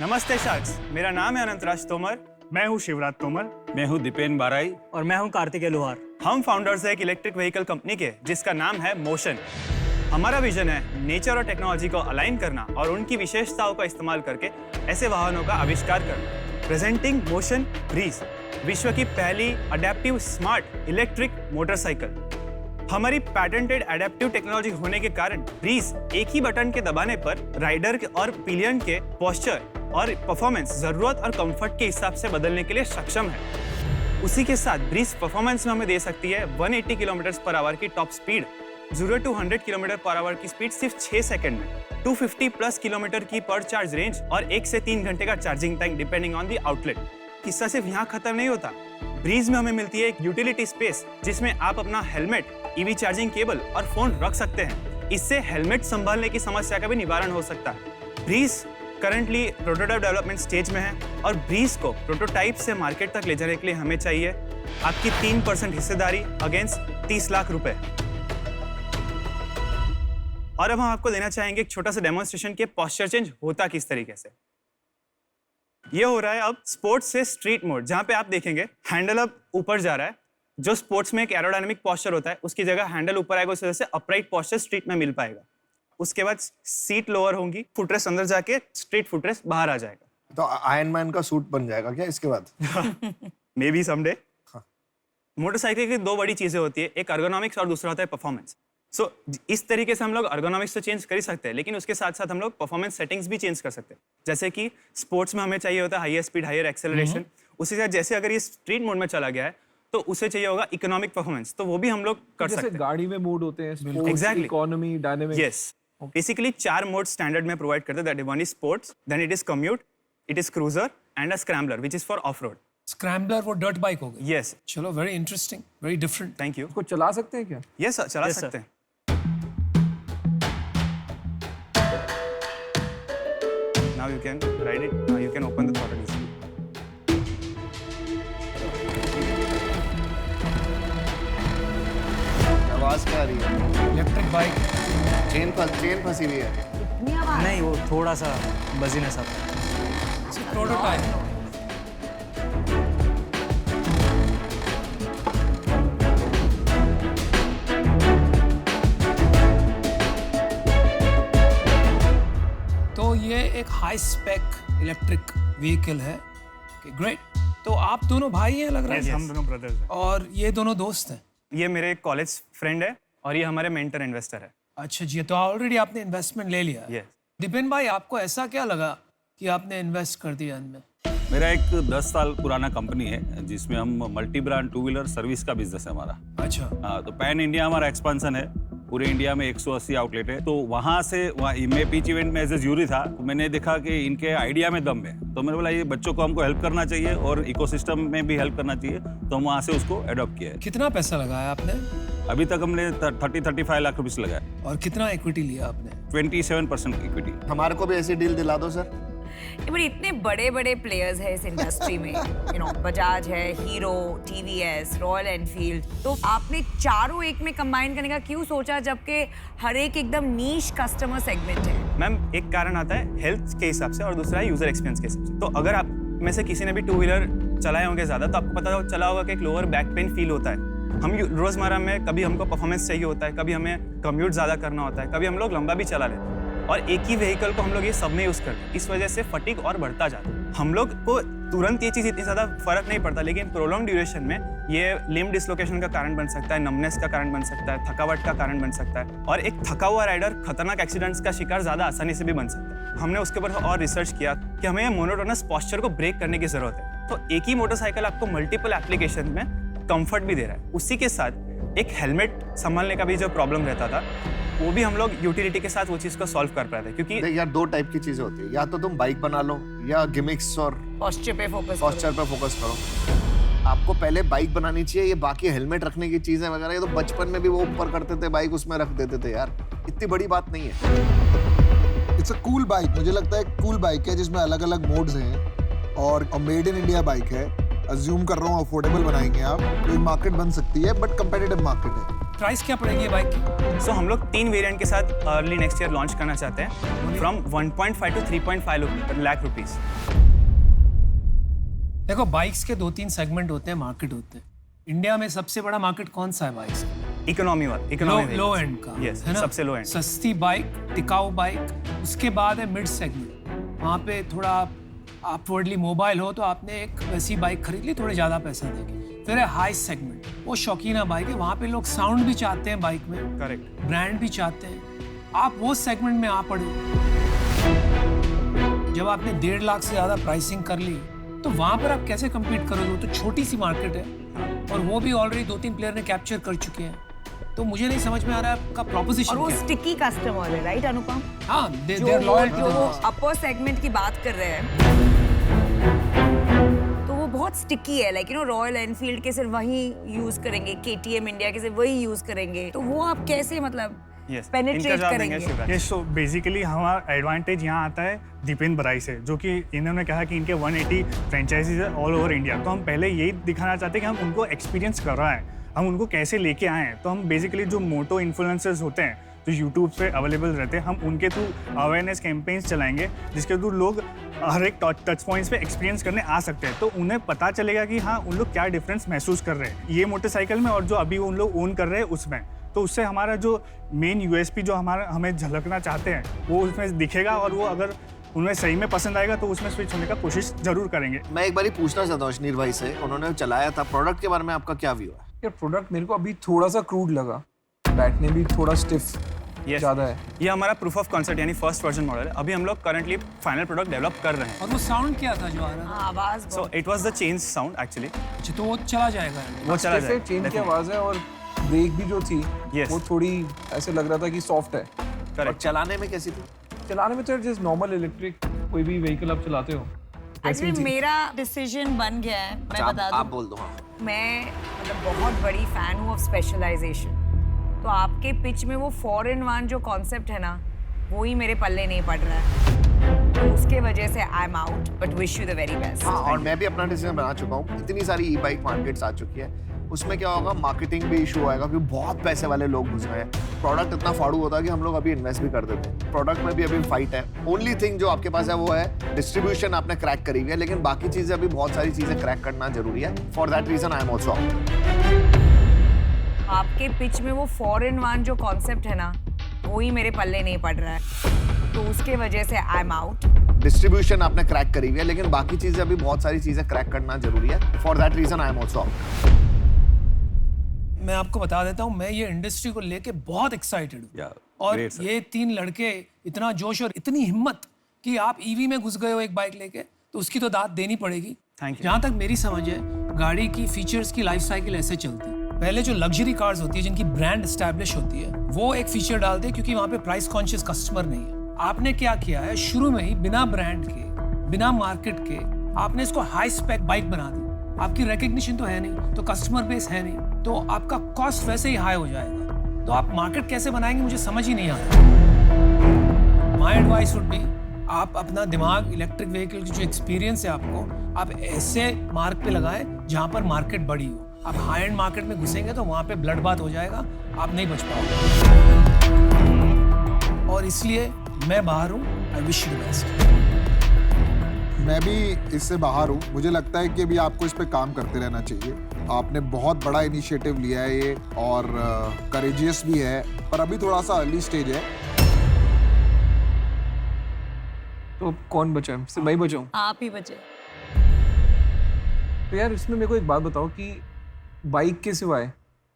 नमस्ते शार्क्स, मेरा नाम है अनंतराज तोमर। मैं हूँ शिवराज तोमर। मैं हूँ दीपेन बाराई। और मैं हूं कार्तिकेय लोहार। हम फाउंडर्स हैं एक इलेक्ट्रिक व्हीकल कंपनी के जिसका नाम है मोशन। हमारा विजन है नेचर और टेक्नोलॉजी को अलाइन करना और उनकी विशेषताओं का इस्तेमाल करके ऐसे वाहनों का आविष्कार करना। प्रेजेंटिंग मोशन ब्रीज, विश्व की पहली अडेप्टिव स्मार्ट इलेक्ट्रिक मोटरसाइकिल। हमारी पैटेंटेड एडेप्टिव टेक्नोलॉजी होने के कारण ब्रीज एक ही बटन के दबाने पर राइडर और पिलियन के पोस्चर और परफॉर्मेंस जरूरत और कंफर्ट के हिसाब से बदलने के लिए सक्षम है। उसी के साथ ब्रीज परफॉर्मेंस में हमें दे सकती है 180 किलोमीटर पर आवर की top speed, 0 to 100 kilometre per hour की स्पीड सिर्फ 6 सेकंड में, 250 प्लस किलोमीटर की पर चार्ज रेंज और 1 से 3 घंटे का charging time depending on the outlet. किस्सा सिर्फ यहाँ खत्म नहीं होता। ब्रीज में हमें मिलती है एक यूटिलिटी स्पेस जिसमें आप अपना हेलमेट, ईवी चार्जिंग केबल और फोन रख सकते हैं। इससे हेलमेट संभालने की समस्या का भी निवारण हो सकता है। Breeze currently prototype development stage में है और ब्रीज को प्रोटोटाइप से मार्केट तक ले जाने के लिए हमें चाहिए आपकी 3% हिस्सेदारी अगेंस्ट 30 लाख रुपए। और अब हम आपको देना चाहेंगे एक छोटा सा डेमोन्स्ट्रेशन के पोस्चर चेंज होता किस तरीके से। ये हो रहा है अब स्पोर्ट्स से स्ट्रीट मोड, जहां पे आप देखेंगे हैंडल अब ऊपर जा रहा है। जो स्पोर्ट्स में एक एरोडायनामिक पोस्चर होता है उसकी जगह हैंडल ऊपर आएगा, उस वजह से अपराइट पोस्चर स्ट्रीट में मिल पाएगा। उसके बाद सीट लोअर होंगी, फुटरेस्ट अंदर जाके स्ट्रीट फुटरेस्ट बाहर आ जाएगा। तो आयरन मैन का सूट बन जाएगा क्या इसके बाद? May be someday. मोटरसाइकिल की 2 बड़ी चीजें होती है, एक अर्गोनॉमिक्स और दूसरा होता है परफॉर्मेंस। सो इस तरीके से हम लोग अर्गोनॉमिक्स तो चेंज कर ही सकते हैं, लेकिन उसके साथ साथ हम लोग परफॉर्मेंस सेटिंग्स भी चेंज कर सकते हैं। जैसे कि स्पोर्ट्स में हमें चाहिए होता है हाईयर स्पीड, हाईयर एक्सेलरेशन। उसी के साथ जैसे अगर ये स्ट्रीट मोड में चला गया है तो उसे चाहिए होगा इकोनॉमिक परफॉर्मेंस, तो वो भी हम लोग कर सकते हैं। गाड़ी में मोड होते हैं, sports, economy, dynamic. Yes, basically 4 mode standard में प्रोवाइड करते हैं। That is one is sports, then it is commute, it is cruiser and a scrambler which is for off road. Scrambler वो डर्ट बाइक हो गई। Yes, चलो, very interesting, very different. Thank you. उसको चला सकते हैं क्या? यस सर, चला Yes, सकते हैं। Now you can ride it. Now you can open the throttle easily. आवाज क्या आ रही है? Electric bike. चेन फंसी हुई है। नहीं, वो थोड़ा सा बजीनेस आता है। प्रोटोटाइप। तो ये एक हाई स्पेक इलेक्ट्रिक व्हीकल है। ग्रेट। तो आप दोनों भाई हैं लग रहा Yes, है। हम दोनों ब्रदर्स हैं। और ये दोनों दोस्त हैं। ये मेरे कॉलेज फ्रेंड है और ये हमारे मेंटर इन्वेस्टर है। अच्छा जी, तो ऑलरेडी आपने इन्वेस्टमेंट ले लिया। यस। दीपेन भाई, आपको ऐसा क्या लगा कि आपने इन्वेस्ट कर दिया इनमें? मेरा एक 10 साल पुराना कंपनी है जिसमें हम मल्टी ब्रांड 2 व्हीलर सर्विस का बिजनेस है हमारा। अच्छा। हाँ, तो पैन इंडिया हमारा एक्सपेंशन है। पूरे इंडिया में 180 आउटलेट है। तो वहाँ से मैं पिच इवेंट में एज ए ज्यूरी था, तो मैंने देखा कि इनके आइडिया में दम है। तो मैंने बोला ये बच्चों को हमको हेल्प करना चाहिए और इकोसिस्टम में भी हेल्प करना चाहिए, तो हम वहाँ से उसको अडॉप्ट किया है। कितना पैसा लगाया आपने? अभी तक हमने 30-35 लाख रुपये लगाए। और कितना इक्विटी लिया आपने? 27% इक्विटी। हमारे को भी ऐसी डील दिला दो सर। बट इतने बड़े बड़े प्लेयर्स हैं इस इंडस्ट्री में, बजाज है, हीरो, टीवीएस, रॉयल एनफील्ड, तो आपने चारों एक में कंबाइन करने का क्यों सोचा, जबकि हर एक एकदम नीश कस्टमर सेगमेंट है? मैम, एक कारण आता है हेल्थ के हिसाब से और दूसरा है यूजर एक्सपीरियंस के हिसाब से। तो अगर आप में से किसी ने भी 2 व्हीलर चलाए होंगे ज्यादा, तो आपको पता चला होगा कि एक लोअर बैक पेन फील होता है। हम रोजमर्रा में कभी हमको परफॉर्मेंस चाहिए होता है, कभी हमें कम्यूट ज्यादा करना होता है, कभी हम लोग लंबा भी चला लेते हैं और एक ही व्हीकल को हम लोग ये सब में यूज करते हैं। इस वजह से फटीग और बढ़ता जाता है। हम लोग को तुरंत ये चीज इतनी ज्यादा फर्क नहीं पड़ता, लेकिन प्रोलॉन्ग ड्यूरेशन में ये लिम्ब डिसलोकेशन का कारण बन सकता है, नमनेस का कारण बन सकता है, थकावट का कारण बन सकता है और एक थका हुआ राइडर खतरनाक एक्सीडेंट्स का शिकार ज्यादा आसानी से भी बन सकता है। हमने उसके ऊपर और रिसर्च किया कि हमें मोनोटोनस पोस्चर को ब्रेक करने की जरूरत है। तो एक ही मोटरसाइकिल आपको मल्टीपल एप्लीकेशन में कंफर्ट भी दे रहा है। उसी के साथ एक हेलमेट संभालने का भी जो प्रॉब्लम रहता था, वो भी हम लोग यूटिलिटी के साथ वो चीज को सॉल्व कर पाए थे। क्योंकि देख यार, 2 टाइप की चीजें होती है, या तो तुम बाइक बना लो या गिमिक्स और पोस्चर पे फोकस करो। आपको पहले बाइक बनानी चाहिए। ये बाकी हेलमेट रखने की चीजें वगैरह, ये तो बचपन में भी वो ऊपर करते थे, बाइक उसमें रख देते थे यार। इतनी बड़ी बात नहीं है। It's a cool bike. मुझे लगता है कूल बाइक है जिसमें अलग अलग मोड्स हैं और मेड इन इंडिया बाइक है। अज्यूम कर रहा हूँ अफोर्डेबल बनाएंगे आप, तो मार्केट बन सकती है, बट कंपेटिटिव मार्केट है। प्राइस क्या पड़ेगी ये बाइक की? सो हम लोग 3 वेरिएंट के साथ अर्ली नेक्स्ट ईयर लॉन्च करना चाहते हैं, फ्रॉम 1.5 to 3.5 लाख रुपीस। देखो बाइक्स के 2-3 सेगमेंट होते हैं, मार्केट होते हैं। इंडिया में सबसे बड़ा मार्केट कौन सा है बाइक्स का? इकोनॉमी वाला, इकोनॉमी लो एंड का, यस, है ना? सबसे लो एंड। सस्ती बाइक, टिकाऊ बाइक, उसके बाद है मिड सेगमेंट। वहाँ पे थोड़ा अपवर्डली मोबाइल हो तो आपने एक वैसी बाइक खरीद ली, थोड़े ज़्यादा पैसा देके। फिर है हाई सेगमेंट, वो शौकीना बाइक है, वहाँ पे लोग साउंड भी चाहते हैं बाइक में, करेक्ट। ब्रांड भी चाहते हैं। आप वो सेगमेंट में आ पड़े। जब आपने 1.5 लाख से ज़्यादा प्राइसिंग कर ली तो वहाँ पर आप कैसे कम्पीट करोगे? वो तो छोटी सी मार्केट है और वो भी ऑलरेडी 2-3 प्लेयर ने कैप्चर कर चुके हैं। तो मुझे नहीं समझ में आ रहा है आपका प्रोपोजिशन और वो क्या है? स्टिकी कस्टमर है, राइट अनुपम? हाँ, जो देयर लॉयल जो वो अपर सेगमेंट की बात कर रहे हैं, तो वो बहुत स्टिकी है। लाइक रॉयल एनफील्ड के सिर्फ वही यूज करेंगे, KTM इंडिया के सिर्फ वही यूज करेंगे, तो वो आप कैसे मतलब Yes, पेनिट्रेट इनका जवाब देंगे करेंगे? शिवराज। ये सो बेसिकली हमारा एडवांटेज यहाँ आता है दीपेंद्र बराई से, जो कि इन्होंने कहा कि इनके 180 फ्रेंचाइजीज है ऑल ओवर इंडिया। तो हम पहले यही दिखाना चाहते हैं कि हम उनको एक्सपीरियंस कर रहा है, हम उनको कैसे लेके आए हैं। तो हम बेसिकली जो मोटो इन्फ्लुएंसर्स होते हैं जो यूट्यूब पे अवेलेबल रहते हैं, हम उनके थ्रू अवेयरनेस कैंपेन्स चलाएंगे, जिसके थ्रू लोग हर एक टच पॉइंट्स पे एक्सपीरियंस करने आ सकते हैं। तो उन्हें पता चलेगा कि हाँ उन लोग क्या डिफरेंस महसूस कर रहे हैं ये मोटरसाइकिल में और जो अभी उन लोग ओन कर रहे हैं उसमें। तो उससे हमारा जो मेन USP जो हमें झलकना चाहते हैं वो उसमें दिखेगा, और वो अगर उन्हें सही में पसंद आएगा तो उसमें स्विच होने का कोशिश जरूर करेंगे। मैं एक बार पूछना चाहता हूँ अश्नीर भाई से, उन्होंने चलाया था प्रोडक्ट के बारे में, आपका क्या व्यू है? यार प्रोडक्ट मेरे को अभी थोड़ा सा क्रूड लगा, बैठने भी थोड़ा स्टिफ Yes. ज़्यादा है। ये हमारा प्रूफ ऑफ कॉन्सेप्ट यानी फर्स्ट वर्जन मॉडल है। अभी हम लोग करंटली फाइनल प्रोडक्ट डेवलप कर रहे हैं। और वो साउंड क्या था जो आ रहा था? हाँ, आवाज so it was the change sound actually. अच्छा, तो वो चला जाएगा। वो चला स्टिफ है, जाए चेन की आवाज़ है, और ब्रेक भी जो थी Yes. वो थोड़ी ऐसे लग रहा था कि सॉफ्ट है। और करेक्ट। चलाने में कैसी थी? चलाने में तो जस्ट नॉर्मल इलेक्ट्रिक कोई भी व्हीकल आप चलाते हो एक्चुअली मेरा डिसीजन बन गया है, मैं बता आप दूं। बोल दो। हाँ, मैं मतलब बहुत बड़ी फैन हूँ ऑफ स्पेशलाइजेशन। तो आपके पिच में वो 4-in-1 जो कॉन्सेप्ट है ना, वो ही मेरे पल्ले नहीं पड़ रहा है। तो उसके वजह से I am out, but wish you the very best. हाँ, और मैं भी अपना डिसीजन बना चुका हूँ। इतनी सारी ई-बाइक मार्केट्स आ चुकी है, उसमें क्या होगा, मार्केटिंग भी इशू आएगा क्योंकि बहुत पैसे वाले लोग घुस रहे हैं। प्रोडक्ट इतना फाड़ू होता है कि हम लोग अभी इन्वेस्ट भी कर देते हैं। प्रोडक्ट में भी अभी फाइट है। ओनली थिंग जो आपके पास है वो है डिस्ट्रीब्यूशन, आपने क्रैक करी हुई है, लेकिन बाकी चीजें अभी बहुत सारी चीजें क्रैक करना जरूरी है। For that reason I am also out. आपके पिच में वो 4-in-1 जो कॉन्सेप्ट है ना, वो ही मेरे पल्ले नहीं पड़ रहा है। तो उसके वजह से आई एम आउट। डिस्ट्रीब्यूशन आपने क्रैक करी हुई है, लेकिन बाकी चीजें अभी बहुत सारी चीजें क्रैक करना जरूरी है। For that reason I am also out. मैं आपको बता देता हूँ, मैं ये इंडस्ट्री को लेके बहुत एक्साइटेड हूँ। Yeah, और great, sir. ये 3 लड़के, इतना जोश और इतनी हिम्मत कि आप ईवी में घुस गए हो एक बाइक लेके, तो उसकी तो दाद देनी पड़ेगी। Thank you. जहाँ तक मेरी समझ है, गाड़ी की फीचर्स की लाइफ साइकिल ऐसे चलती है। पहले जो लग्जरी कार्स होती है जिनकी ब्रांड एस्टैब्लिश होती है, वो एक फीचर डालते हैं क्योंकि वहाँ पे प्राइस कॉन्शियस कस्टमर नहीं है। आपने क्या किया है, शुरू में ही बिना ब्रांड के, बिना मार्केट के, आपने इसको हाई स्पेक बाइक बना दी। आपकी रिकग्निशन तो है नहीं, तो कस्टमर बेस है नहीं, तो आपका कॉस्ट वैसे ही हाई हो जाएगा। तो आप मार्केट कैसे बनाएंगे, मुझे समझ ही नहीं आता। माय एडवाइस वुड बी, आप अपना दिमाग इलेक्ट्रिक व्हीकल की जो एक्सपीरियंस है आपको, आप ऐसे मार्क पे लगाएं जहां पर मार्केट बड़ी हो। आप हाई एंड मार्केट में घुसेंगे तो वहां पे ब्लड बात हो जाएगा, आप नहीं बच पाओगे। और इसलिए मैं बाहर हूँ। I wish you the best. मैं भी इससे बाहर हूँ। मुझे लगता है कि अभी आपको इस पे काम करते रहना चाहिए। आपने बहुत बड़ा इनिशिएटिव लिया है ये, और करेजियस भी है, पर अभी थोड़ा सा अर्ली स्टेज है। तो कौन बचा है? सिर्फ मैं बचा हूँ। आप ही बचे। तो यार इसमें मेरे को एक बात बताओ कि बाइक के सिवाय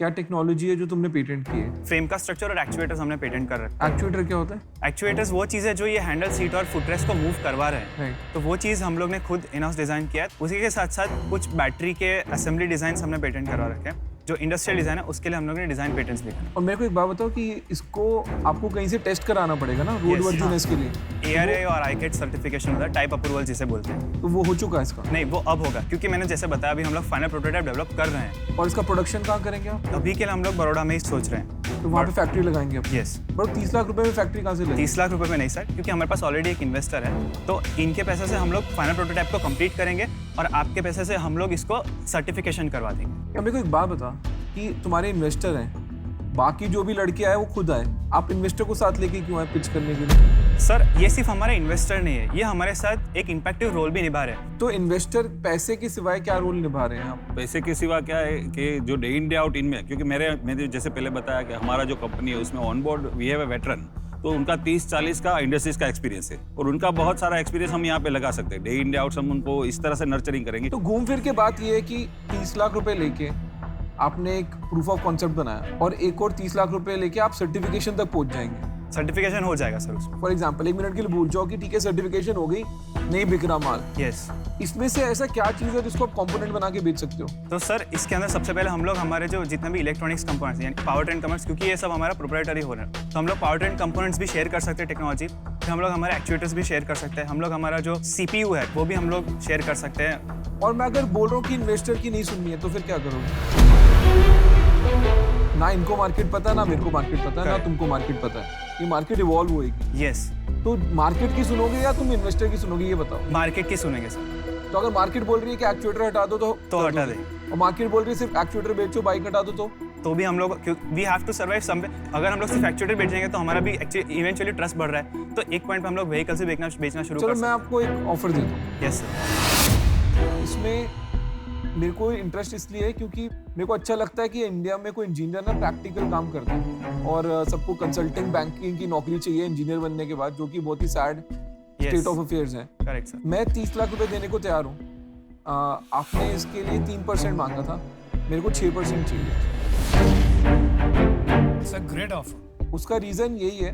क्या टेक्नोलॉजी है जो तुमने पेटेंट की है? फ्रेम का स्ट्रक्चर और एक्चुएटर्स हमने पेटेंट कर रखा एक्चुएटर क्या होता है? है। एक्चुएटर्स वो चीज़ है जो ये हैंडल, सीट और फुटरेस्ट को मूव करवा रहे हैं। Right. तो वो चीज़ हम लोग ने खुद इन हाउस डिज़ाइन किया है। उसी के साथ साथ कुछ बैटरी के असेंबली डिज़ाइन हमने पेटेंट करवा रखे हैं। जो इंडस्ट्रियल डिज़ाइन है उसके लिए हम लोग ने डिज़ाइन पेटेंट्स लिखे हैं। और मेरे को एक बात बताओ कि इसको आपको कहीं से टेस्ट कराना पड़ेगा ना, रोड Yes, वर्जिनेस के लिए? ARA और ICAT सर्टिफिकेशन होता है, टाइप अप्रूवल जिसे बोलते हैं। तो वो हो चुका है इसका? नहीं, वो अब होगा, क्योंकि मैंने जैसे बताया अभी हम लोग फाइनल प्रोटोटाइप डेवलप कर रहे हैं। और इसका प्रोडक्शन कहाँ करेंगे आप? अभी के लिए हम लोग बड़ौदा में ही सोच रहे हैं। तो वहाँ पे फैक्ट्री लगाएंगे आप? यस। बट 30 लाख रुपए में फैक्ट्री कहाँ से लेंगे? 30 लाख रुपए में नहीं सर, क्योंकि हमारे पास ऑलरेडी एक इन्वेस्टर है। तो इनके पैसे से हम लोग फाइनल प्रोटोटाइप को कंप्लीट करेंगे और आपके पैसे से हम लोग इसको सर्टिफिकेशन करवा देंगे। मेरे को एक बात बता कि तुम्हारे इन्वेस्टर हैं, बाकी जो भी लड़के आए वो खुद आए, आप इन्वेस्टर को साथ लेके क्यों आए पिच करने के लिए? सर ये सिर्फ हमारा इन्वेस्टर नहीं है, ये हमारे साथ एक इम्पैक्टिव रोल भी निभा रहे हैं। तो इन्वेस्टर पैसे के सिवाय क्या रोल निभा रहे हैं आप? पैसे के सिवा क्या है कि जो डे इन डे आउट इनमें, क्योंकि मैंने जैसे पहले बताया कि हमारा जो कंपनी है उसमें on board we have a veteran, तो उनका 30-40 का इंडस्ट्रीज का एक्सपीरियंस है और उनका बहुत सारा एक्सपीरियंस हम यहाँ पे लगा सकते हैं। डे इन डे आउट हम उनको इस तरह से नर्चरिंग करेंगे। तो घूम फिर के बात ये है कि 30 लाख रुपए लेके आपने एक प्रूफ ऑफ कॉन्सेप्ट बनाया और एक और 30 लाख रुपए लेके आप सर्टिफिकेशन तक पहुंच जाएंगे। सर्टिफिकेशन हो जाएगा सर उसमें। फॉर एग्जाम्पल 1 मिनट के लिए भूल जाओ कि ठीक है सर्टिफिकेशन हो गई, नहीं बिक रहा माल, यस। इसमें से ऐसा क्या चीज़ है जिसको आप कंपोनेंट बना के बेच सकते हो? तो सर इसके अंदर सबसे पहले हम लोग हमारे जो जितने भी इलेक्ट्रॉनिक्स कंपोनेंट्स यानी पावर ट्रेन कंपोनेंट्स, क्योंकि ये सब हमारा प्रोप्राइटरी हो रहा है, तो हम लोग पावर ट्रेन कंपोनेंट्स भी शेयर कर सकते हैं टेक्नोलॉजी। फिर हम लोग हमारे एक्चुएटर्स भी शेयर कर सकते हैं, हम लोग हमारा जो CPU है वो भी हम लोग शेयर कर सकते हैं। और मैं अगर बोल रहा हूँ कि इन्वेस्टर की नहीं सुननी है तो फिर क्या करोगे? ना इनको मार्केट पता है, ना मेरे को मार्केट पता है, ना तुमको मार्केट पता है, ये मार्केट इवॉल्व होएगी। यस। तो मार्केट की सुनोगे या तुम इन्वेस्टर की सुनोगे, ये बताओ। मार्केट की सुनेंगे सर। तो अगर मार्केट बोल रही है कि एक्चुएटर हटा दो तो हटा दें, और मार्केट बोल रही है सिर्फ एक्चुएटर बेचो, बाइक हटा दो तो भी हम लोग वी हैव टू सर्वाइव सम वे। अगर हम लोग सिर्फ एक्चुएटर बेचेंगे तो हमारा भी इवेंचुअली ट्रस्ट बढ़ रहा है, तो एक पॉइंट पे हम लोग व्हीकल से बेचना शुरू कर चलो सकते मैं आपको एक ऑफर देता हूँ। हैं। Yes sir. इसमें मेरे को इंटरेस्ट इसलिए है क्योंकि मेरे को अच्छा लगता है कि इंडिया में कोई इंजीनियर ना प्रैक्टिकल काम करता है और सबको कंसल्टिंग बैंकिंग की नौकरी चाहिए इंजीनियर बनने के बाद, जो कि बहुत ही सैड स्टेट ऑफ अफेयर्स है। Correct sir. मैं 30 लाख रुपए देने को तैयार हूँ। आपने इसके लिए 3% मांगा था, मेरे को 6% चाहिए। It's a great offer. उसका रीजन यही है,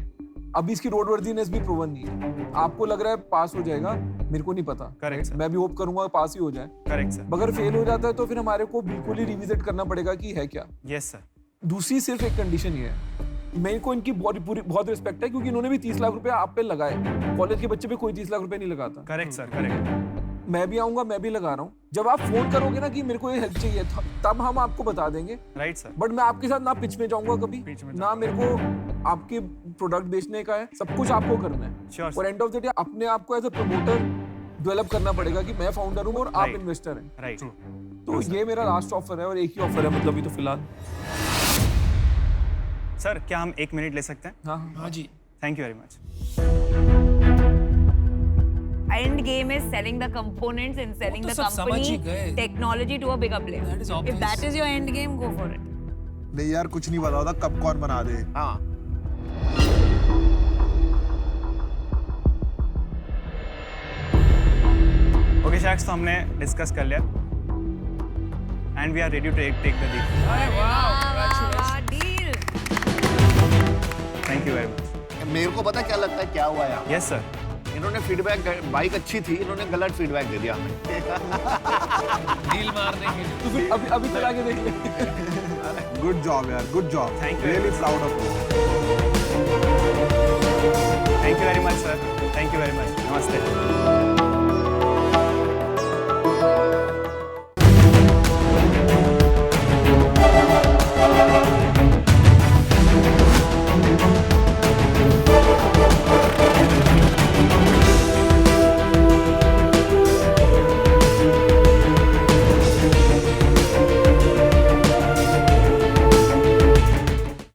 अभी इसकी रोड वर्दीनेस भी प्रूवन नहीं है। आपको लग रहा है पास हो जाएगा, मेरे को नहीं पता। Correct sir. मैं भी होप करूंगा पास ही हो जाए। Correct sir. अगर फेल हो जाता है तो फिर हमारे को बिल्कुल ही रिविजिट करना पड़ेगा कि है क्या। Yes sir. दूसरी सिर्फ एक कंडीशन ये है, मेरे को इनकी बहुत रिस्पेक्ट है क्योंकि इन्होंने भी 30 लाख रुपए आप पे लगाए। कॉलेज के बच्चे पे कोई 30 लाख रुपए नहीं लगाता। Correct sir. करेक्ट। मैं भी आऊंगा, मैं भी लगा रहा हूँ। जब आप फोन करोगे ना कि मेरे को ये हेल्प चाहिए तब हम आपको बता देंगे। Right sir. बट मैं आपके साथ ना पिच में जाऊंगा कभी, ना मेरे को आपके प्रोडक्ट बेचने का है, सब कुछ आपको करना है। Sure, और एंड ऑफ द डे अपने आप को एज अ प्रमोटर डेवलप करना पड़ेगा कि मैं फाउंडर हूँ और आप Right. इन्वेस्टर हैं। राइट। तो ये मेरा लास्ट ऑफर है और एक ही ऑफर है मतलब अभी तो फिलहाल। सर क्या हम 1 मिनट ले सकते हैं? हाँ हाँ जी। Thank you very much. End game is selling the components and selling वो the तो सब समझ ही company गए। technology to a bigger player. That is If obvious. that is your end game, go for it. नहीं यार कुछ नहीं पता होता कब कौन बना दे। हाँ ओके शैक्स, तो हमने डिस्कस कर लिया and we are ready to take the deal. Deal. Thank you very much. मेरे को पता क्या लगता है क्या हुआ यार, यस सर। इन्होंने फीडबैक, बाइक अच्छी थी, इन्होंने गलत फीडबैक दे दिया हमें। डील मारने के लिए। तो फिर अभी चला के देख ले। गुड जॉब यार, good job. Thank you. Really proud of you. Thank you very much sir. Thank you very much. नमस्ते।